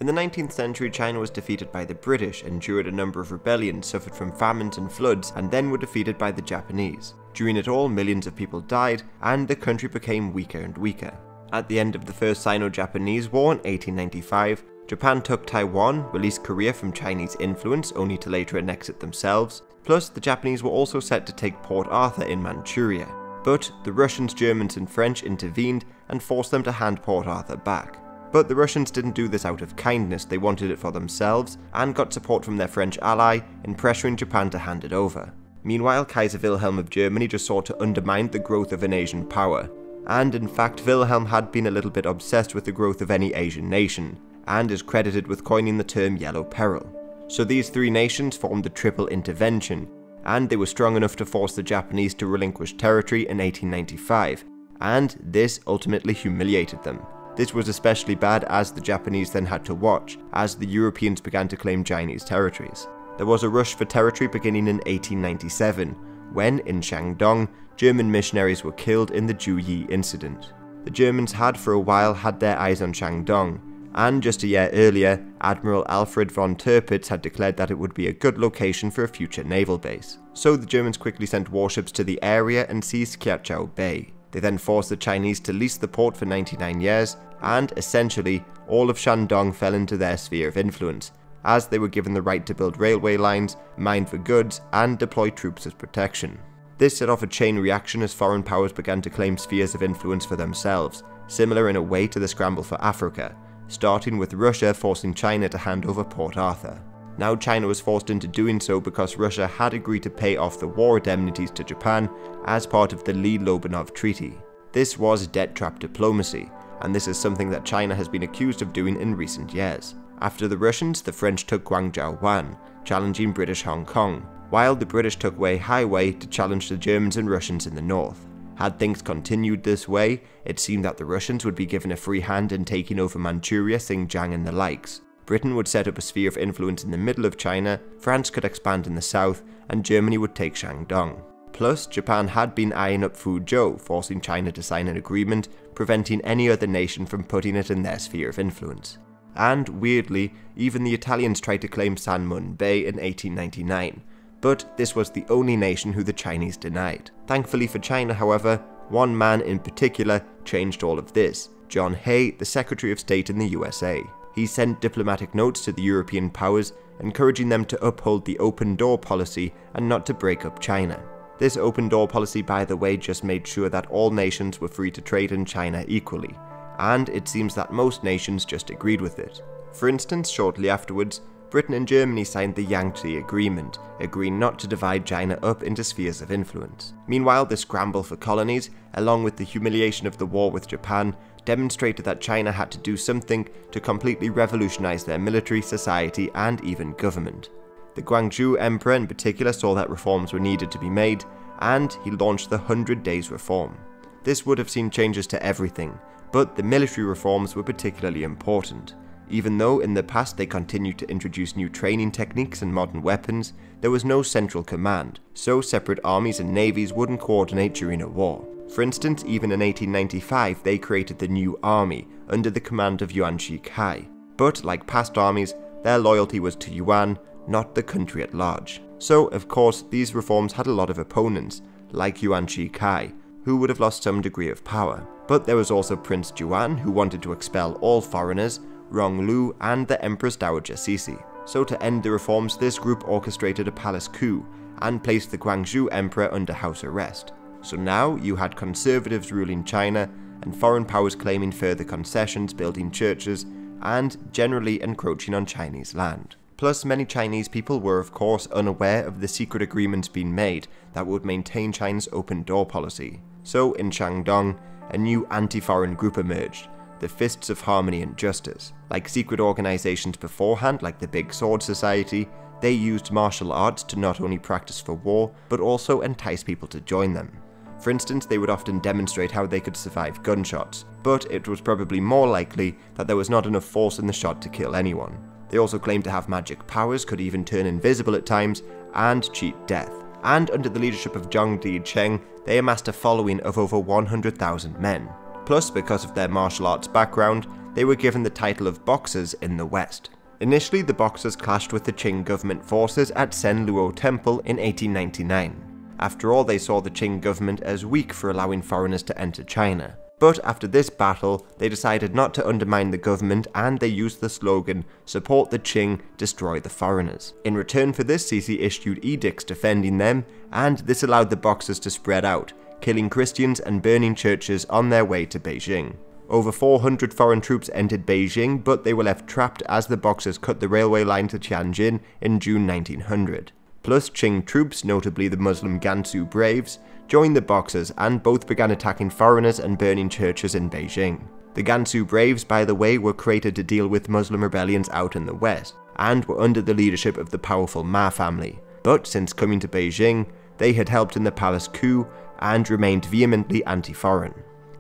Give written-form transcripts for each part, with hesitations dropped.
In the 19th century, China was defeated by the British, endured a number of rebellions, suffered from famines and floods, and then were defeated by the Japanese. During it all, millions of people died, and the country became weaker and weaker. At the end of the First Sino-Japanese War in 1895, Japan took Taiwan, released Korea from Chinese influence only to later annex it themselves, plus the Japanese were also set to take Port Arthur in Manchuria. But the Russians, Germans and French intervened and forced them to hand Port Arthur back. But the Russians didn't do this out of kindness, they wanted it for themselves, and got support from their French ally in pressuring Japan to hand it over. Meanwhile, Kaiser Wilhelm of Germany just sought to undermine the growth of an Asian power. And in fact, Wilhelm had been a little bit obsessed with the growth of any Asian nation, and is credited with coining the term Yellow Peril. So these three nations formed the Triple Intervention, and they were strong enough to force the Japanese to relinquish territory in 1895, and this ultimately humiliated them. This was especially bad as the Japanese then had to watch, as the Europeans began to claim Chinese territories. There was a rush for territory beginning in 1897, when, in Shandong, German missionaries were killed in the Juyi incident. The Germans had for a while had their eyes on Shandong, and just a year earlier, Admiral Alfred von Tirpitz had declared that it would be a good location for a future naval base. So the Germans quickly sent warships to the area and seized Kiachao Bay. They then forced the Chinese to lease the port for 99 years, and essentially, all of Shandong fell into their sphere of influence, as they were given the right to build railway lines, mine for goods, and deploy troops as protection. This set off a chain reaction as foreign powers began to claim spheres of influence for themselves, similar in a way to the scramble for Africa, starting with Russia forcing China to hand over Port Arthur. Now China was forced into doing so because Russia had agreed to pay off the war indemnities to Japan as part of the Lee-Lobanov Treaty. This was debt trap diplomacy, and this is something that China has been accused of doing in recent years. After the Russians, the French took Guangzhou, challenging British Hong Kong, while the British took Weihaiwei to challenge the Germans and Russians in the north. Had things continued this way, it seemed that the Russians would be given a free hand in taking over Manchuria, Xinjiang and the likes. Britain would set up a sphere of influence in the middle of China, France could expand in the south, and Germany would take Shandong. Plus, Japan had been eyeing up Fuzhou, forcing China to sign an agreement, preventing any other nation from putting it in their sphere of influence. And, weirdly, even the Italians tried to claim Sanmun Bay in 1899, but this was the only nation who the Chinese denied. Thankfully for China, however, one man in particular changed all of this: John Hay, the Secretary of State in the USA. He sent diplomatic notes to the European powers, encouraging them to uphold the open door policy and not to break up China. This open door policy, by the way, just made sure that all nations were free to trade in China equally, and it seems that most nations just agreed with it. For instance, shortly afterwards, Britain and Germany signed the Yangtze Agreement, agreeing not to divide China up into spheres of influence. Meanwhile, the scramble for colonies, along with the humiliation of the war with Japan, demonstrated that China had to do something to completely revolutionize their military, society, and even government. The Guangzhou Emperor in particular saw that reforms were needed to be made, and he launched the 100 Days Reform. This would have seen changes to everything, but the military reforms were particularly important. Even though in the past they continued to introduce new training techniques and modern weapons, there was no central command, so separate armies and navies wouldn't coordinate during a war. For instance, even in 1895 they created the New Army, under the command of Yuan Shikai. But like past armies, their loyalty was to Yuan, not the country at large. So of course these reforms had a lot of opponents, like Yuan Shikai, who would have lost some degree of power. But there was also Prince Yuan, who wanted to expel all foreigners, Ronglu, and the Empress Dowager Cixi. So to end the reforms, this group orchestrated a palace coup, and placed the Guangzhou Emperor under house arrest. So now you had conservatives ruling China, and foreign powers claiming further concessions, building churches, and generally encroaching on Chinese land. Plus, many Chinese people were of course unaware of the secret agreements being made that would maintain China's open door policy. So in Shandong, a new anti-foreign group emerged, the Fists of Harmony and Justice. Like secret organizations beforehand, like the Big Sword Society, they used martial arts to not only practice for war, but also entice people to join them. For instance, they would often demonstrate how they could survive gunshots, but it was probably more likely that there was not enough force in the shot to kill anyone. They also claimed to have magic powers, could even turn invisible at times, and cheat death. And under the leadership of Zhang Di-Cheng, they amassed a following of over 100,000 men. Plus, because of their martial arts background, they were given the title of Boxers in the West. Initially, the Boxers clashed with the Qing government forces at Sen Luo Temple in 1899. After all, they saw the Qing government as weak for allowing foreigners to enter China. But after this battle, they decided not to undermine the government, and they used the slogan, "Support the Qing, destroy the foreigners." In return for this, Sisi issued edicts defending them, and this allowed the Boxers to spread out, killing Christians and burning churches on their way to Beijing. Over 400 foreign troops entered Beijing, but they were left trapped as the Boxers cut the railway line to Tianjin in June 1900. Plus, Qing troops, notably the Muslim Gansu Braves, joined the Boxers, and both began attacking foreigners and burning churches in Beijing. The Gansu Braves, by the way, were created to deal with Muslim rebellions out in the west, and were under the leadership of the powerful Ma family. But since coming to Beijing, they had helped in the palace coup and remained vehemently anti-foreign.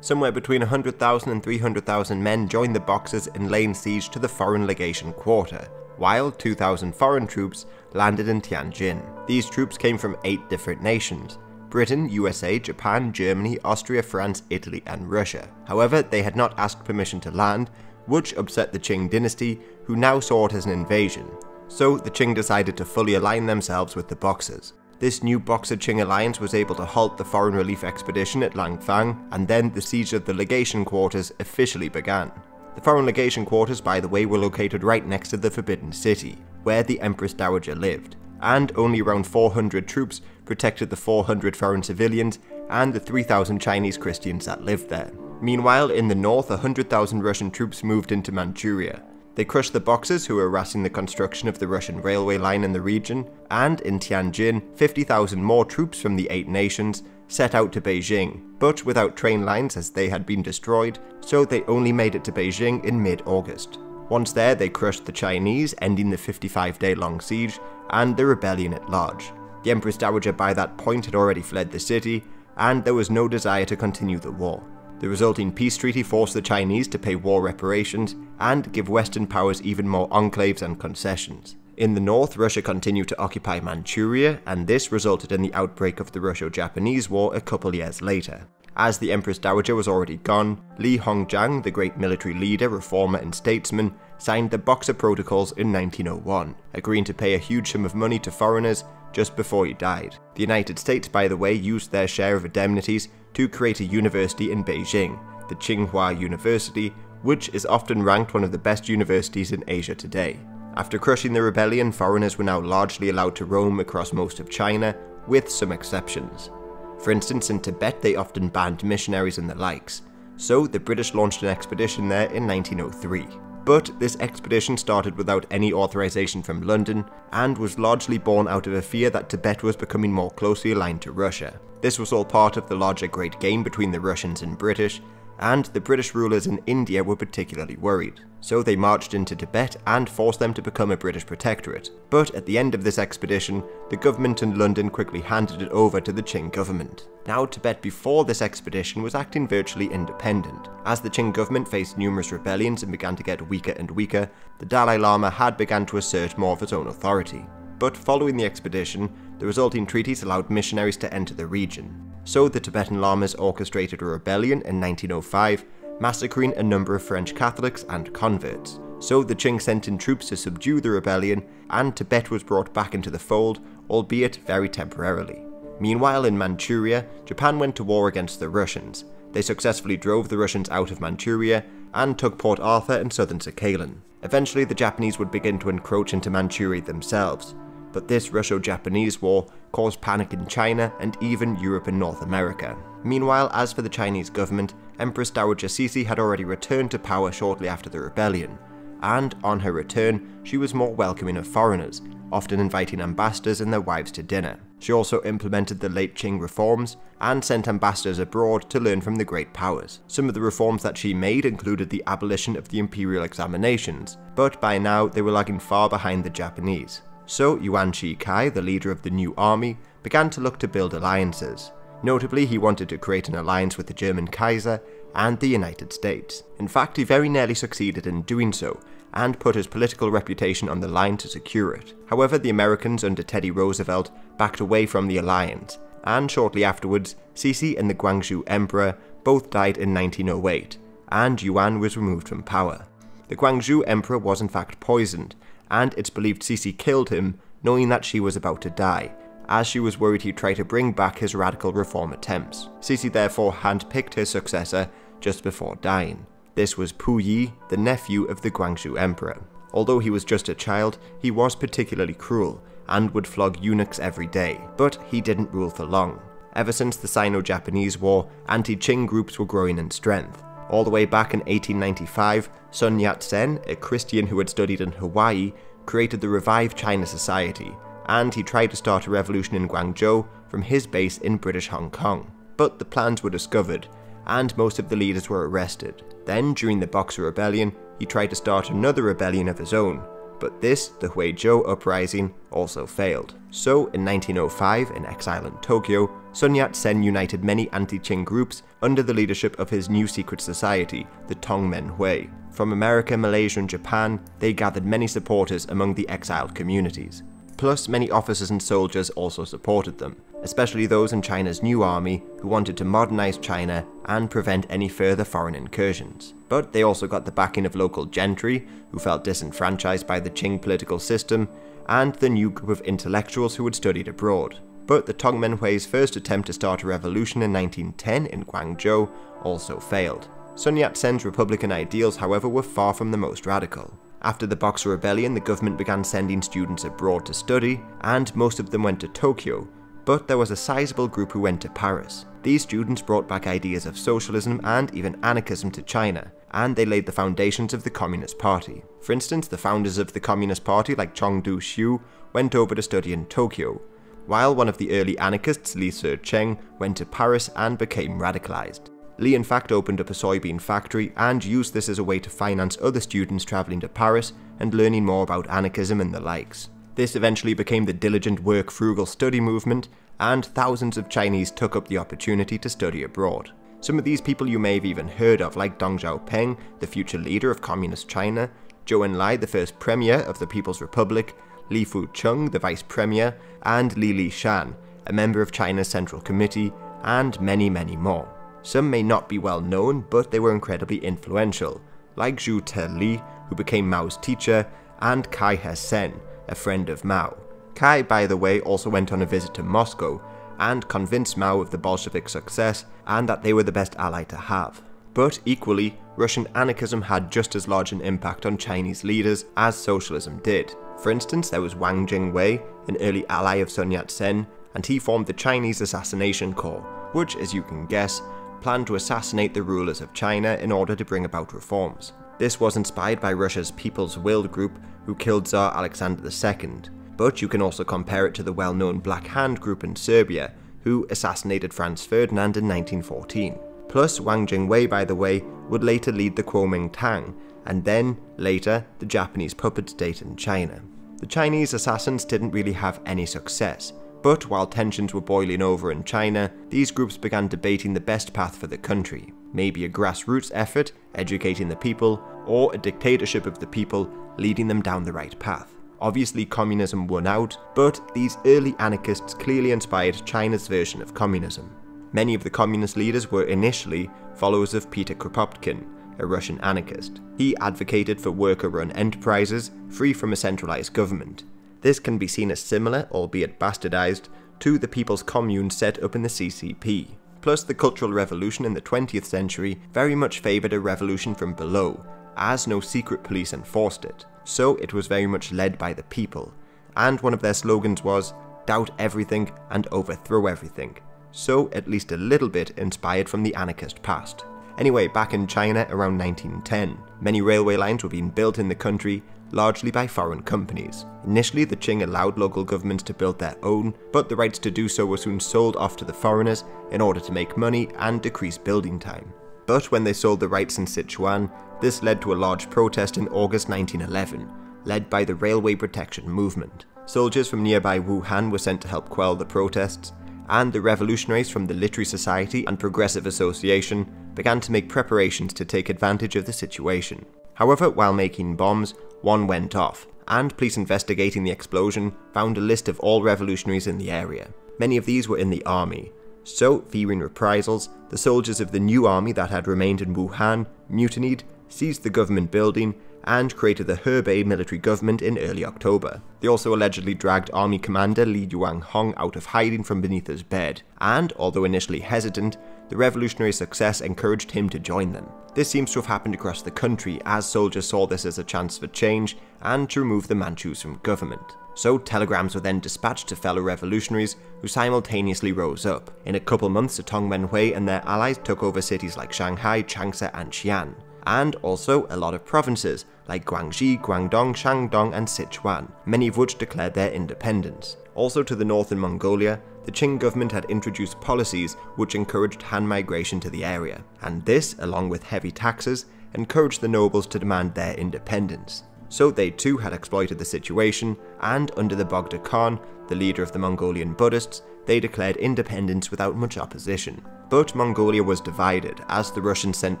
Somewhere between 100,000 and 300,000 men joined the Boxers in laying siege to the foreign legation quarter, while 2,000 foreign troops landed in Tianjin. These troops came from 8 different nations: Britain, USA, Japan, Germany, Austria, France, Italy, and Russia. However, they had not asked permission to land, which upset the Qing dynasty, who now saw it as an invasion. So the Qing decided to fully align themselves with the Boxers. This new Boxer-Qing alliance was able to halt the foreign relief expedition at Langfang, and then the siege of the legation quarters officially began. The foreign legation quarters, by the way, were located right next to the Forbidden City, where the Empress Dowager lived, and only around 400 troops protected the 400 foreign civilians and the 3,000 Chinese Christians that lived there. Meanwhile, in the north, 100,000 Russian troops moved into Manchuria. They crushed the Boxers, who were harassing the construction of the Russian railway line in the region, and in Tianjin, 50,000 more troops from the 8 nations set out to Beijing, but without train lines as they had been destroyed, so they only made it to Beijing in mid-August. Once there, they crushed the Chinese, ending the 55-day-long siege, and the rebellion at large. The Empress Dowager by that point had already fled the city, and there was no desire to continue the war. The resulting peace treaty forced the Chinese to pay war reparations and give Western powers even more enclaves and concessions. In the north, Russia continued to occupy Manchuria, and this resulted in the outbreak of the Russo-Japanese War a couple years later. As the Empress Dowager was already gone, Li Hongzhang, the great military leader, reformer, and statesman, signed the Boxer Protocols in 1901, agreeing to pay a huge sum of money to foreigners just before he died. The United States, by the way, used their share of indemnities to create a university in Beijing, the Qinghua University, which is often ranked one of the best universities in Asia today. After crushing the rebellion, foreigners were now largely allowed to roam across most of China, with some exceptions. For instance, in Tibet they often banned missionaries and the likes, so the British launched an expedition there in 1903. But this expedition started without any authorization from London, and was largely born out of a fear that Tibet was becoming more closely aligned to Russia. This was all part of the larger Great Game between the Russians and British, and the British rulers in India were particularly worried. So they marched into Tibet and forced them to become a British protectorate. But at the end of this expedition, the government in London quickly handed it over to the Qing government. Now, Tibet before this expedition was acting virtually independent. As the Qing government faced numerous rebellions and began to get weaker and weaker, the Dalai Lama had begun to assert more of its own authority. But following the expedition, the resulting treaties allowed missionaries to enter the region. So the Tibetan Lamas orchestrated a rebellion in 1905, massacring a number of French Catholics and converts. So the Qing sent in troops to subdue the rebellion, and Tibet was brought back into the fold, albeit very temporarily. Meanwhile, in Manchuria, Japan went to war against the Russians. They successfully drove the Russians out of Manchuria and took Port Arthur and southern Sakhalin. Eventually, the Japanese would begin to encroach into Manchuria themselves, but this Russo-Japanese war caused panic in China and even Europe and North America. Meanwhile, as for the Chinese government, Empress Dowager Cixi had already returned to power shortly after the rebellion, and on her return, she was more welcoming of foreigners, often inviting ambassadors and their wives to dinner. She also implemented the late Qing reforms and sent ambassadors abroad to learn from the great powers. Some of the reforms that she made included the abolition of the imperial examinations, but by now they were lagging far behind the Japanese. So Yuan Shikai, the leader of the new army, began to look to build alliances. Notably, he wanted to create an alliance with the German Kaiser and the United States. In fact, he very nearly succeeded in doing so, and put his political reputation on the line to secure it. However, the Americans under Teddy Roosevelt backed away from the alliance, and shortly afterwards, Cixi and the Guangxu Emperor both died in 1908, and Yuan was removed from power. The Guangzhou emperor was in fact poisoned, and it's believed Cixi killed him, knowing that she was about to die, as she was worried he'd try to bring back his radical reform attempts. Cixi therefore handpicked her successor just before dying. This was Pu Yi, the nephew of the Guangzhou emperor. Although he was just a child, he was particularly cruel, and would flog eunuchs every day, but he didn't rule for long. Ever since the Sino-Japanese War, anti-Qing groups were growing in strength. All the way back in 1895, Sun Yat-Sen, a Christian who had studied in Hawaii, created the Revived China Society, and he tried to start a revolution in Guangzhou from his base in British Hong Kong. But the plans were discovered, and most of the leaders were arrested. Then, during the Boxer Rebellion, he tried to start another rebellion of his own, but this, the Huizhou Uprising, also failed. So, in 1905, in exile in Tokyo, Sun Yat-sen united many anti-Qing groups under the leadership of his new secret society, the Tongmenghui. From America, Malaysia and Japan, they gathered many supporters among the exiled communities. Plus, many officers and soldiers also supported them, especially those in China's new army who wanted to modernize China and prevent any further foreign incursions. But they also got the backing of local gentry, who felt disenfranchised by the Qing political system, and the new group of intellectuals who had studied abroad. But the Tongmenghui's first attempt to start a revolution in 1910 in Guangzhou also failed. Sun Yat-sen's republican ideals, however, were far from the most radical. After the Boxer Rebellion, the government began sending students abroad to study, and most of them went to Tokyo, but there was a sizable group who went to Paris. These students brought back ideas of socialism and even anarchism to China, and they laid the foundations of the Communist Party. For instance, the founders of the Communist Party like Chengdu Xiu went over to study in Tokyo, while one of the early anarchists, Li Shecheng, went to Paris and became radicalized. Li in fact opened up a soybean factory and used this as a way to finance other students travelling to Paris and learning more about anarchism and the likes. This eventually became the diligent work frugal study movement, and thousands of Chinese took up the opportunity to study abroad. Some of these people you may have even heard of, like Deng Xiaoping, the future leader of Communist China, Zhou Enlai, the first premier of the People's Republic, Li Fucheng, the vice premier, and Li Shan, a member of China's Central Committee, and many, many more. Some may not be well known, but they were incredibly influential, like Zhu Teli, who became Mao's teacher, and Kai He-sen, a friend of Mao. Kai, by the way, also went on a visit to Moscow and convinced Mao of the Bolshevik success and that they were the best ally to have. But equally, Russian anarchism had just as large an impact on Chinese leaders as socialism did. For instance, there was Wang Jingwei, an early ally of Sun Yat-sen, and he formed the Chinese Assassination Corps, which, as you can guess, planned to assassinate the rulers of China in order to bring about reforms. This was inspired by Russia's People's Will group, who killed Tsar Alexander II, but you can also compare it to the well-known Black Hand group in Serbia, who assassinated Franz Ferdinand in 1914. Plus, Wang Jingwei, by the way, would later lead the Kuomintang, and then, later, the Japanese puppet state in China. The Chinese assassins didn't really have any success, but while tensions were boiling over in China, these groups began debating the best path for the country. Maybe a grassroots effort, educating the people, or a dictatorship of the people, leading them down the right path. Obviously, communism won out, but these early anarchists clearly inspired China's version of communism. Many of the communist leaders were initially followers of Peter Kroptkin, a Russian anarchist. He advocated for worker-run enterprises, free from a centralized government. This can be seen as similar, albeit bastardized, to the People's Commune set up in the CCP. Plus, the Cultural Revolution in the 20th century very much favoured a revolution from below, as no secret police enforced it, so it was very much led by the people, and one of their slogans was, "Doubt everything and overthrow everything," so at least a little bit inspired from the anarchist past. Anyway, back in China around 1910, many railway lines were being built in the country, largely by foreign companies. Initially, the Qing allowed local governments to build their own, but the rights to do so were soon sold off to the foreigners in order to make money and decrease building time. But when they sold the rights in Sichuan, this led to a large protest in August 1911, led by the Railway Protection Movement. Soldiers from nearby Wuhan were sent to help quell the protests, and the revolutionaries from the Literary Society and Progressive Association began to make preparations to take advantage of the situation. However, while making bombs, one went off, and police investigating the explosion found a list of all revolutionaries in the area. Many of these were in the army, So, fearing reprisals, the soldiers of the new army that had remained in Wuhan mutinied, seized the government building, and created the Hebei military government in early October. They also allegedly dragged army commander Li Yuanhong out of hiding from beneath his bed, and although initially hesitant, the revolutionary success encouraged him to join them. This seems to have happened across the country as soldiers saw this as a chance for change and to remove the Manchus from government. So telegrams were then dispatched to fellow revolutionaries who simultaneously rose up. In a couple months, the Tongmenghui and their allies took over cities like Shanghai, Changsha and Xi'an, and also a lot of provinces like Guangxi, Guangdong, Shandong and Sichuan, many of which declared their independence. Also to the north in Mongolia, the Qing government had introduced policies which encouraged Han migration to the area, and this, along with heavy taxes, encouraged the nobles to demand their independence. So they too had exploited the situation, and under the Bogda Khan, the leader of the Mongolian Buddhists, they declared independence without much opposition. But Mongolia was divided, as the Russians sent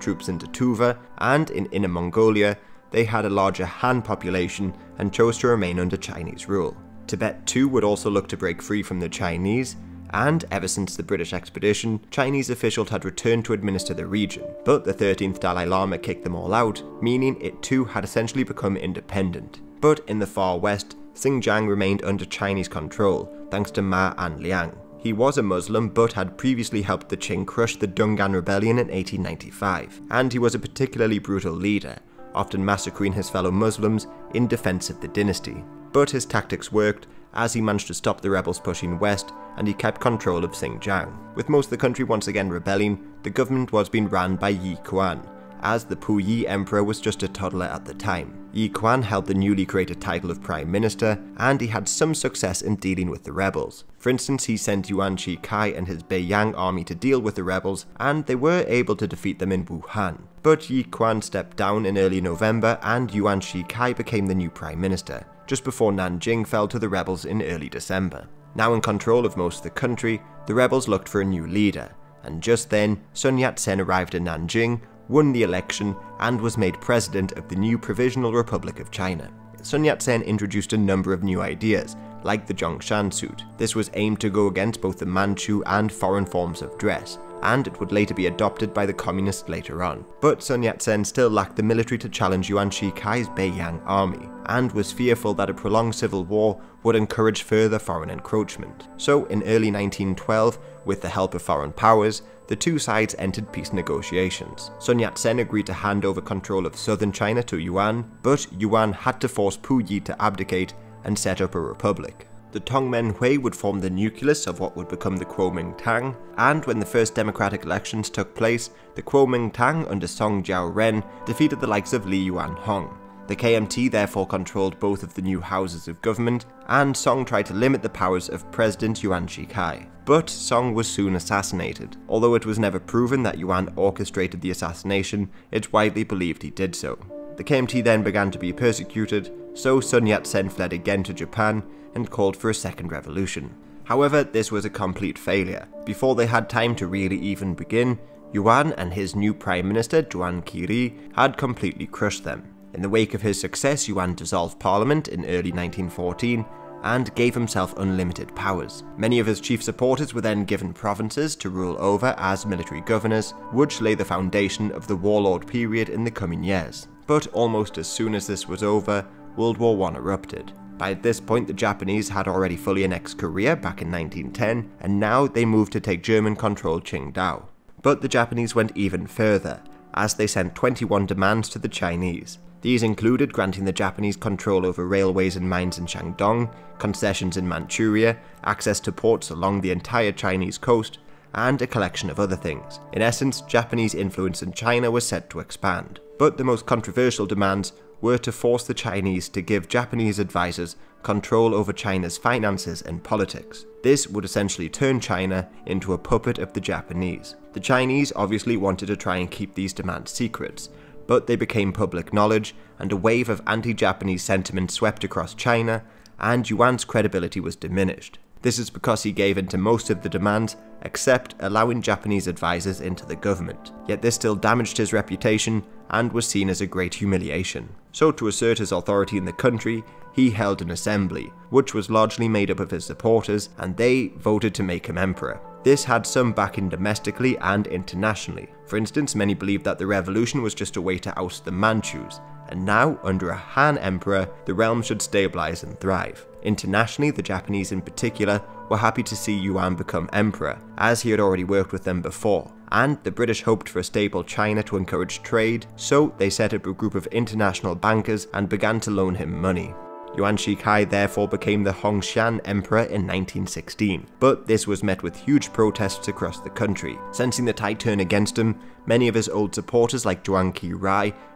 troops into Tuva, and in Inner Mongolia, they had a larger Han population and chose to remain under Chinese rule. Tibet too would also look to break free from the Chinese, and ever since the British expedition, Chinese officials had returned to administer the region, but the 13th Dalai Lama kicked them all out, meaning it too had essentially become independent. But in the far west, Xinjiang remained under Chinese control, thanks to Ma Anliang. He was a Muslim but had previously helped the Qing crush the Dungan Rebellion in 1895, and he was a particularly brutal leader, often massacring his fellow Muslims in defense of the dynasty. But his tactics worked, as he managed to stop the rebels pushing west, and he kept control of Xinjiang. With most of the country once again rebelling, the government was being ran by Yi Kuan, as the Puyi emperor was just a toddler at the time. Yi Kuan held the newly created title of Prime Minister, and he had some success in dealing with the rebels. For instance, he sent Yuan Shikai and his Beiyang army to deal with the rebels, and they were able to defeat them in Wuhan. But Yi Kuan stepped down in early November, and Yuan Shikai became the new Prime Minister, just before Nanjing fell to the rebels in early December. Now in control of most of the country, the rebels looked for a new leader, and just then, Sun Yat-sen arrived in Nanjing, won the election, and was made president of the new Provisional Republic of China. Sun Yat-sen introduced a number of new ideas, like the Zhongshan suit. This was aimed to go against both the Manchu and foreign forms of dress, and it would later be adopted by the communists later on. But Sun Yat-sen still lacked the military to challenge Yuan Shikai's Beiyang army, and was fearful that a prolonged civil war would encourage further foreign encroachment. So in early 1912, with the help of foreign powers, the two sides entered peace negotiations. Sun Yat-sen agreed to hand over control of southern China to Yuan, but Yuan had to force Puyi to abdicate and set up a republic. The Tongmenghui would form the nucleus of what would become the Kuomintang, and when the first democratic elections took place, the Kuomintang under Song Jiao-ren defeated the likes of Li Yuanhong. The KMT therefore controlled both of the new houses of government, and Song tried to limit the powers of President Yuan Shikai. But Song was soon assassinated. Although it was never proven that Yuan orchestrated the assassination, it's widely believed he did so. The KMT then began to be persecuted, so Sun Yat-sen fled again to Japan and called for a second revolution. However, this was a complete failure. Before they had time to really even begin, Yuan and his new Prime Minister Zhuan Qiri had completely crushed them. In the wake of his success, Yuan dissolved parliament in early 1914 and gave himself unlimited powers. Many of his chief supporters were then given provinces to rule over as military governors, which lay the foundation of the Warlord period in the coming years. But almost as soon as this was over, World War I erupted. By this point, the Japanese had already fully annexed Korea back in 1910, and now they moved to take German-controlled Qingdao. But the Japanese went even further, as they sent 21 demands to the Chinese. These included granting the Japanese control over railways and mines in Shandong, concessions in Manchuria, access to ports along the entire Chinese coast, and a collection of other things. In essence, Japanese influence in China was set to expand. But the most controversial demands were to force the Chinese to give Japanese advisors control over China's finances and politics. This would essentially turn China into a puppet of the Japanese. The Chinese obviously wanted to try and keep these demands secrets, but they became public knowledge, and a wave of anti-Japanese sentiment swept across China, and Yuan's credibility was diminished. This is because he gave in to most of the demands, except allowing Japanese advisors into the government. Yet this still damaged his reputation, and was seen as a great humiliation. So to assert his authority in the country, he held an assembly, which was largely made up of his supporters, and they voted to make him emperor. This had some backing domestically and internationally. For instance, many believed that the revolution was just a way to oust the Manchus, and now, under a Han emperor, the realm should stabilize and thrive. Internationally, the Japanese in particular were happy to see Yuan become emperor, as he had already worked with them before, and the British hoped for a stable China to encourage trade, so they set up a group of international bankers and began to loan him money. Yuan Shikai therefore became the Shan emperor in 1916, but this was met with huge protests across the country. Sensing the tide turn against him, many of his old supporters like Zhang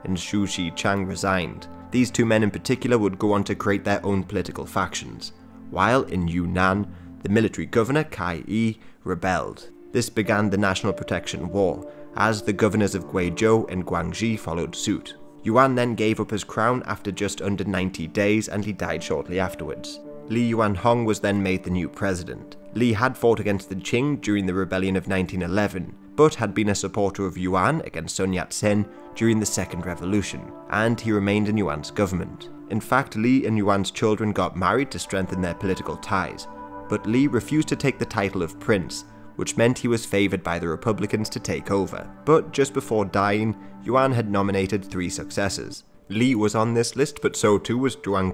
and Qichang resigned. These two men in particular would go on to create their own political factions, while in Yunnan, the military governor Kai Yi rebelled. This began the National Protection War, as the governors of Guizhou and Guangxi followed suit. Yuan then gave up his crown after just under 90 days and he died shortly afterwards. Li Yuanhong was then made the new president. Li had fought against the Qing during the rebellion of 1911, but had been a supporter of Yuan against Sun Yat-Sen during the Second Revolution, and he remained in Yuan's government. In fact, Li and Yuan's children got married to strengthen their political ties, but Li refused to take the title of prince, which meant he was favoured by the Republicans to take over. But just before dying, Yuan had nominated 3 successors. Li was on this list, but so too was Zhang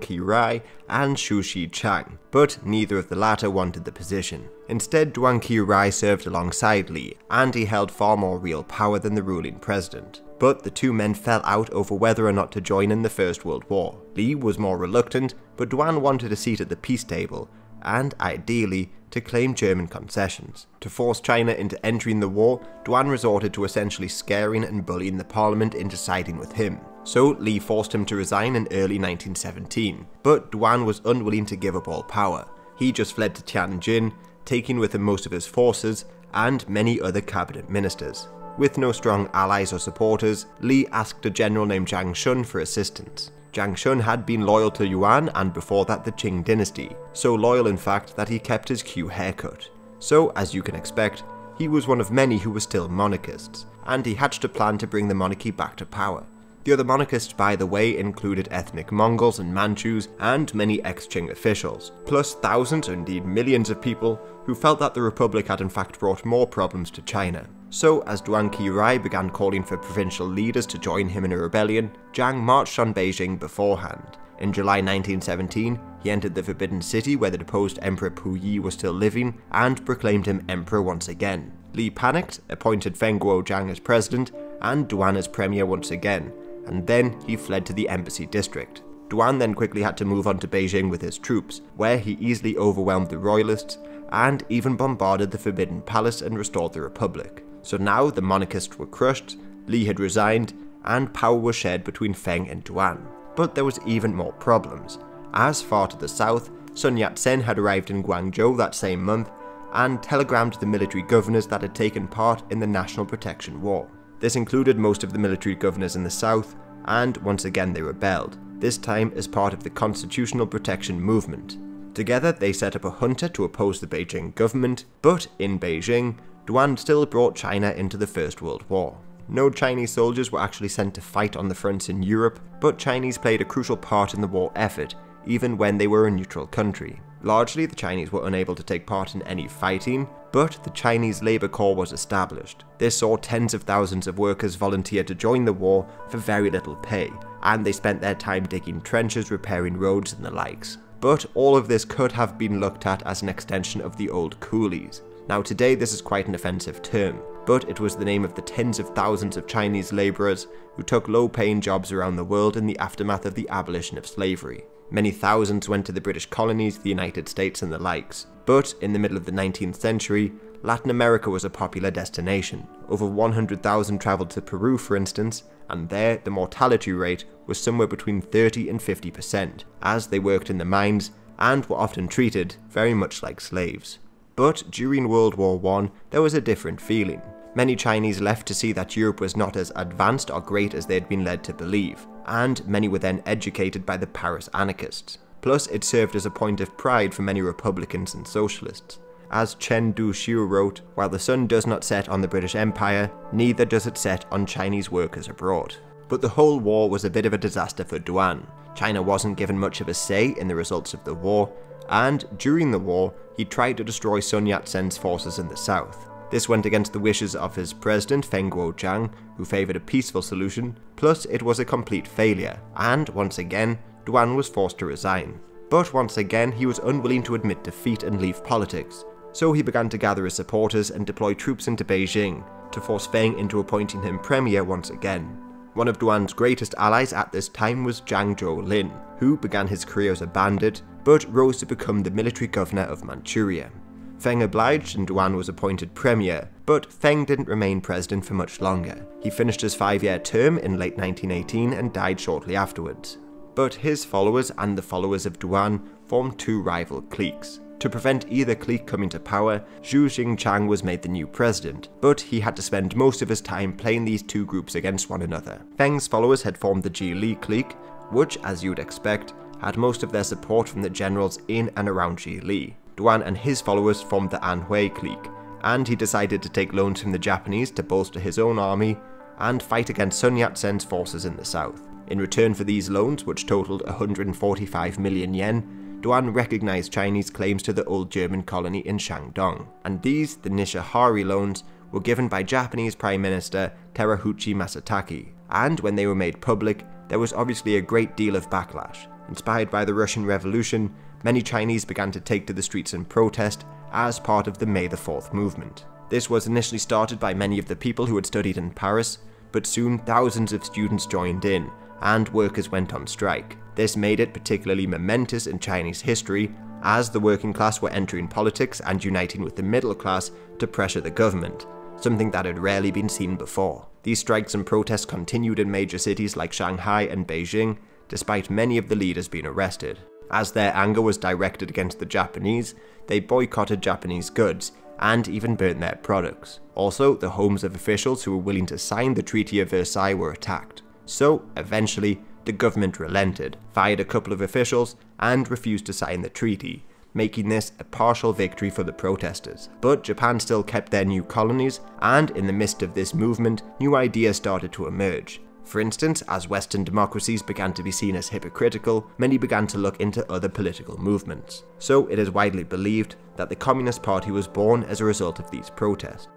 and Qichang, but neither of the latter wanted the position. Instead, Zhang served alongside Li, and he held far more real power than the ruling president. But the two men fell out over whether or not to join in the First World War. Li was more reluctant, but Yuan wanted a seat at the peace table, and ideally, to claim German concessions. To force China into entering the war, Yuan resorted to essentially scaring and bullying the parliament into siding with him. So Li forced him to resign in early 1917, but Yuan was unwilling to give up all power. He just fled to Tianjin, taking with him most of his forces and many other cabinet ministers. With no strong allies or supporters, Li asked a general named Zhang Shun for assistance. Zhang Shun had been loyal to Yuan and before that the Qing dynasty, so loyal in fact that he kept his Q haircut. So, as you can expect, he was one of many who were still monarchists, and he hatched a plan to bring the monarchy back to power. The other monarchists, by the way, included ethnic Mongols and Manchus, and many ex-Qing officials, plus thousands or indeed millions of people who felt that the Republic had in fact brought more problems to China. So, as Zhang began calling for provincial leaders to join him in a rebellion, Zhang marched on Beijing beforehand. In July 1917, he entered the Forbidden City where the deposed Emperor Puyi was still living, and proclaimed him emperor once again. Li panicked, appointed Feng Guozhang as president, and Yuan as premier once again, and then he fled to the embassy district. Yuan then quickly had to move on to Beijing with his troops, where he easily overwhelmed the royalists, and even bombarded the Forbidden Palace and restored the Republic. So now the monarchists were crushed, Li had resigned, and power was shared between Feng and Yuan. But there was even more problems. As far to the south, Sun Yat-Sen had arrived in Guangzhou that same month, and telegrammed the military governors that had taken part in the National Protection War. This included most of the military governors in the south, and once again they rebelled, this time as part of the Constitutional Protection Movement. Together they set up a junta to oppose the Beijing government, but in Beijing, Yuan still brought China into the First World War. No Chinese soldiers were actually sent to fight on the fronts in Europe, but Chinese played a crucial part in the war effort, even when they were a neutral country. Largely, the Chinese were unable to take part in any fighting, but the Chinese Labour Corps was established. This saw tens of thousands of workers volunteer to join the war for very little pay, and they spent their time digging trenches, repairing roads and the likes. But all of this could have been looked at as an extension of the old coolies. Now today this is quite an offensive term, but it was the name of the tens of thousands of Chinese labourers who took low-paying jobs around the world in the aftermath of the abolition of slavery. Many thousands went to the British colonies, the United States and the likes. But in the middle of the 19th century, Latin America was a popular destination. Over 100,000 travelled to Peru, for instance, and there the mortality rate was somewhere between 30 and 50%, as they worked in the mines and were often treated very much like slaves. But during World War I, there was a different feeling. Many Chinese left to see that Europe was not as advanced or great as they had been led to believe, and many were then educated by the Paris anarchists. Plus, it served as a point of pride for many Republicans and Socialists. As Chen Duxiu wrote, "While the sun does not set on the British Empire, neither does it set on Chinese workers abroad." But the whole war was a bit of a disaster for Yuan. China wasn't given much of a say in the results of the war, and during the war, he tried to destroy Sun Yat-sen's forces in the south. This went against the wishes of his president Zhang, who favoured a peaceful solution, plus it was a complete failure, and once again, Yuan was forced to resign. But once again, he was unwilling to admit defeat and leave politics, so he began to gather his supporters and deploy troops into Beijing to force Feng into appointing him premier once again. One of Yuan's greatest allies at this time was Zhang Zhou-lin, who began his career as a bandit, but rose to become the military governor of Manchuria. Feng obliged and Yuan was appointed premier, but Feng didn't remain president for much longer. He finished his 5-year term in late 1918 and died shortly afterwards. But his followers and the followers of Yuan formed two rival cliques. To prevent either clique coming to power, Zhu Xingchang was made the new president, but he had to spend most of his time playing these two groups against one another. Feng's followers had formed the Jili clique, which, as you'd expect, had most of their support from the generals in and around Jili. Yuan and his followers formed the Anhui clique, and he decided to take loans from the Japanese to bolster his own army and fight against Sun Yat-sen's forces in the south. In return for these loans, which totaled 145 million yen, Yuan recognized Chinese claims to the old German colony in Shandong, and these, the Nishihari loans, were given by Japanese Prime Minister Terauchi Masatake, and when they were made public, there was obviously a great deal of backlash. Inspired by the Russian Revolution, many Chinese began to take to the streets and protest as part of the May the 4th movement. This was initially started by many of the people who had studied in Paris, but soon thousands of students joined in, and workers went on strike. This made it particularly momentous in Chinese history, as the working class were entering politics and uniting with the middle class to pressure the government, something that had rarely been seen before. These strikes and protests continued in major cities like Shanghai and Beijing, despite many of the leaders being arrested. As their anger was directed against the Japanese, they boycotted Japanese goods and even burnt their products. Also, the homes of officials who were willing to sign the Treaty of Versailles were attacked. So, eventually, the government relented, fired a couple of officials, and refused to sign the treaty, making this a partial victory for the protesters. But Japan still kept their new colonies, and in the midst of this movement, new ideas started to emerge. For instance, as Western democracies began to be seen as hypocritical, many began to look into other political movements. So it is widely believed that the Communist Party was born as a result of these protests.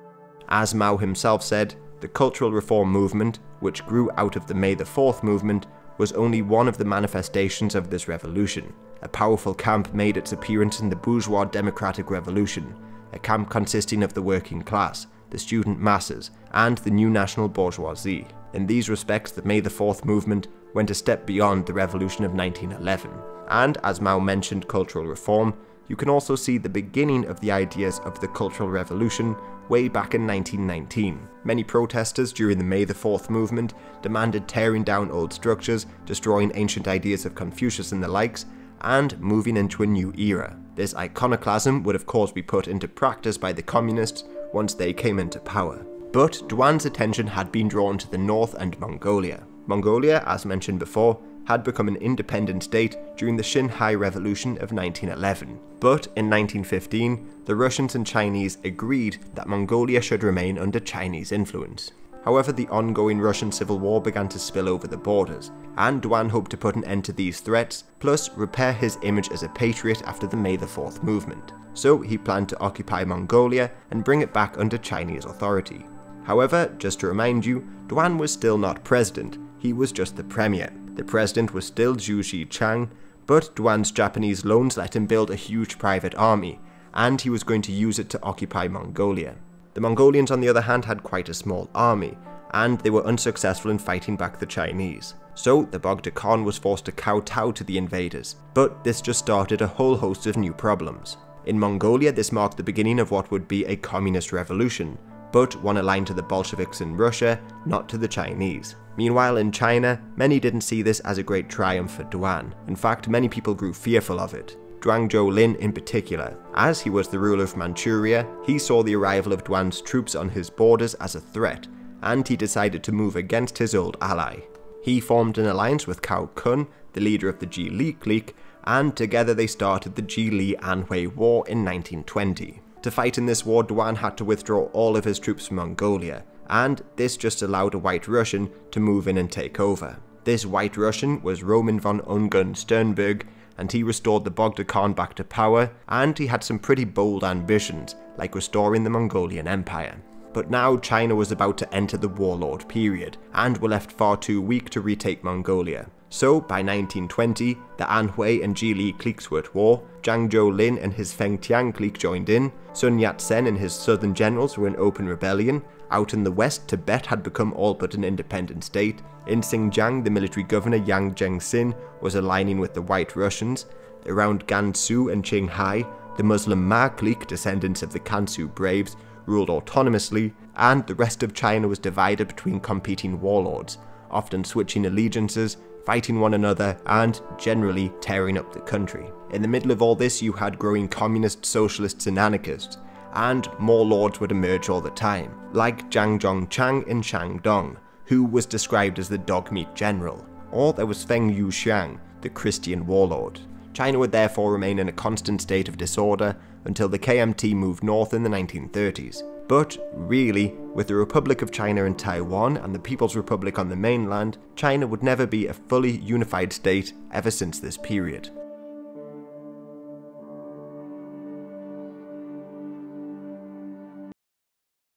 As Mao himself said, the cultural reform movement, which grew out of the May the 4th movement, was only one of the manifestations of this revolution. A powerful camp made its appearance in the Bourgeois Democratic Revolution, a camp consisting of the working class, the student masses, and the new national bourgeoisie. In these respects, the May the 4th movement went a step beyond the revolution of 1911. And as Mao mentioned cultural reform, you can also see the beginning of the ideas of the Cultural Revolution way back in 1919. Many protesters during the May the 4th movement demanded tearing down old structures, destroying ancient ideas of Confucius and the likes, and moving into a new era. This iconoclasm would of course be put into practice by the communists once they came into power. But Yuan's attention had been drawn to the north and Mongolia. Mongolia, as mentioned before, had become an independent state during the Xinhai Revolution of 1911. But in 1915, the Russians and Chinese agreed that Mongolia should remain under Chinese influence. However, the ongoing Russian Civil War began to spill over the borders, and Yuan hoped to put an end to these threats, plus repair his image as a patriot after the May the 4th movement. So he planned to occupy Mongolia and bring it back under Chinese authority. However, just to remind you, Yuan was still not president, he was just the premier. The president was still Zhu Xingchang, but Yuan's Japanese loans let him build a huge private army, and he was going to use it to occupy Mongolia. The Mongolians, on the other hand, had quite a small army, and they were unsuccessful in fighting back the Chinese. So the Bogd Khan was forced to kowtow to the invaders, but this just started a whole host of new problems. In Mongolia, this marked the beginning of what would be a communist revolution, but one aligned to the Bolsheviks in Russia, not to the Chinese. Meanwhile, in China, many didn't see this as a great triumph for Yuan. In fact, many people grew fearful of it. Zhang Zhou-lin in particular. As he was the ruler of Manchuria, he saw the arrival of Yuan's troops on his borders as a threat, and he decided to move against his old ally. He formed an alliance with Cao Kun, the leader of the Jili clique, and together they started the Jili-Anhui War in 1920. To fight in this war, Yuan had to withdraw all of his troops from Mongolia, and this just allowed a White Russian to move in and take over. This White Russian was Roman von Ungern Sternberg, and he restored the Bogd Khan back to power, and he had some pretty bold ambitions, like restoring the Mongolian Empire. But now China was about to enter the Warlord period, and were left far too weak to retake Mongolia. So, by 1920, the Anhui and Jili cliques were at war, Zhang Zhou-lin and his Fengtian clique joined in, Sun Yat-sen and his southern generals were in open rebellion, out in the west Tibet had become all but an independent state, in Xinjiang the military governor Yang Zhengxin was aligning with the White Russians, around Gansu and Qinghai, the Muslim Ma clique, descendants of the Kansu Braves, ruled autonomously, and the rest of China was divided between competing warlords, often switching allegiances, fighting one another, and generally tearing up the country. In the middle of all this you had growing communists, socialists and anarchists, and more lords would emerge all the time, like Zhang Zhongchang in Shandong, who was described as the dog-meat general, or there was Feng Yuxiang, the Christian warlord. China would therefore remain in a constant state of disorder until the KMT moved north in the 1930s. But really, with the Republic of China in Taiwan and the People's Republic on the mainland, China would never be a fully unified state ever since this period.